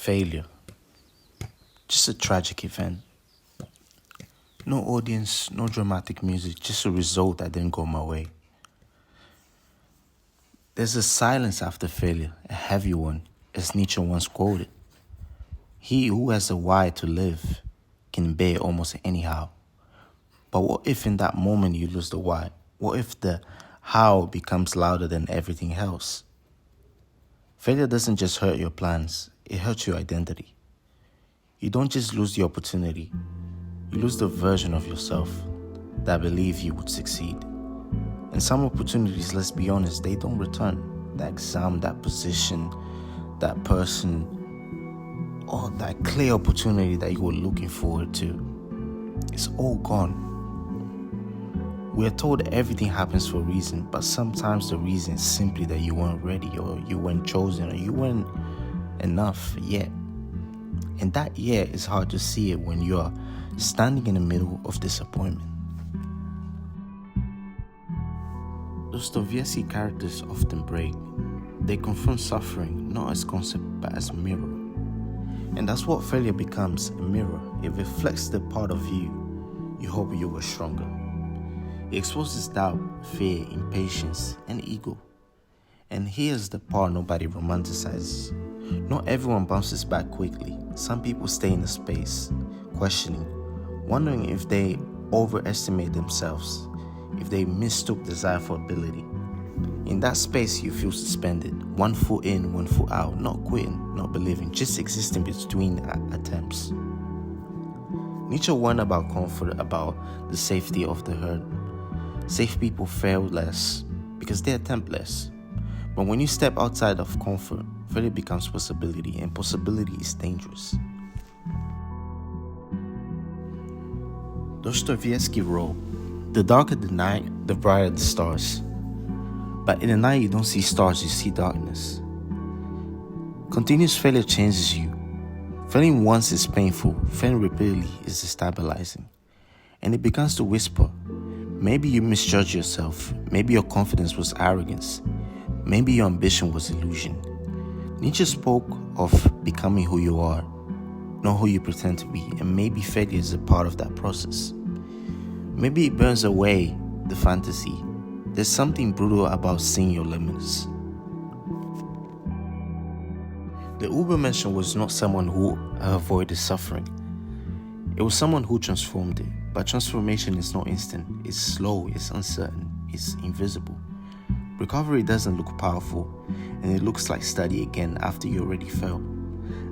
Failure. Just a tragic event. No audience, no dramatic music, just a result that didn't go my way. There's a silence after failure, a heavy one, as Nietzsche once quoted. He who has a why to live can bear almost anyhow. But what if in that moment you lose the why? What if the how becomes louder than everything else? Failure doesn't just hurt your plans, it hurts your identity. You don't just lose the opportunity, you lose the version of yourself that believed you would succeed. And some opportunities, let's be honest, they don't return. That exam, that position, that person, or that clear opportunity that you were looking forward to, it's all gone. We are told everything happens for a reason, but sometimes the reason is simply that you weren't ready, or you weren't chosen, or you weren't enough yet. And that yet is hard to see it when you're standing in the middle of disappointment. Dostoevsky characters often break. They confront suffering not as concept but as a mirror. And that's what failure becomes, a mirror. It reflects the part of you hope you were stronger. It exposes doubt, fear, impatience, and ego. And here's the part nobody romanticizes. Not everyone bounces back quickly. Some people stay in the space, questioning, wondering if they overestimate themselves, if they mistook desire for ability. In that space, you feel suspended, one foot in, one foot out, not quitting, not believing, just existing between attempts. Nietzsche warned about comfort, about the safety of the herd. Safe people fail less because they attempt less. But when you step outside of comfort, failure becomes possibility, and possibility is dangerous. Dostoevsky wrote, "The darker the night, the brighter the stars. But in the night you don't see stars, you see darkness." Continuous failure changes you. Failing once is painful, failing repeatedly is destabilizing. And it begins to whisper, maybe you misjudged yourself, maybe your confidence was arrogance, maybe your ambition was illusion. Nietzsche spoke of becoming who you are, not who you pretend to be, and maybe failure is a part of that process. Maybe it burns away the fantasy. There's something brutal about seeing your limits. The Ubermensch was not someone who avoided suffering. It was someone who transformed it. But transformation is not instant. It's slow, it's uncertain, it's invisible. Recovery doesn't look powerful, and it looks like study again after you already failed,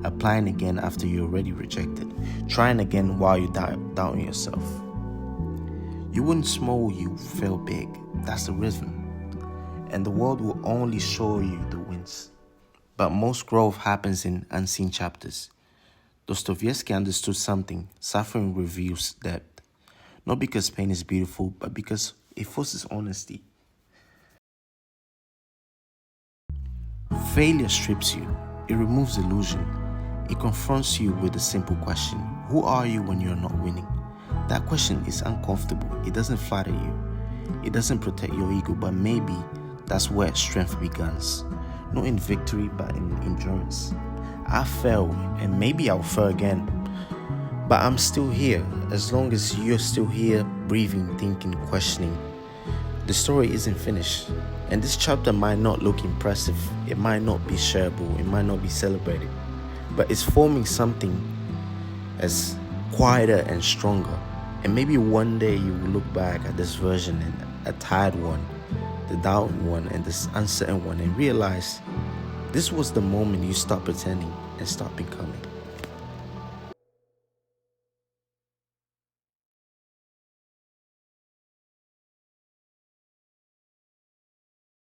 applying again after you already rejected, trying again while you doubting yourself. You win small, you fail big. That's the rhythm. And the world will only show you the wins. But most growth happens in unseen chapters. Dostoevsky understood something. Suffering reveals depth. Not because pain is beautiful, but because it forces honesty. Failure strips you. It removes illusion. It confronts you with a simple question. Who are you when you're not winning? That question is uncomfortable. It doesn't flatter you. It doesn't protect your ego, but maybe that's where strength begins. Not in victory, but in endurance. I fell, and maybe I'll fail again. But I'm still here. As long as you're still here, breathing, thinking, questioning, the story isn't finished. And this chapter might not look impressive. It might not be shareable. It might not be celebrated. But it's forming something as quieter and stronger. And maybe one day you will look back at this version, and a tired one, the doubting one, and this uncertain one, and realize this was the moment you stop pretending and start becoming.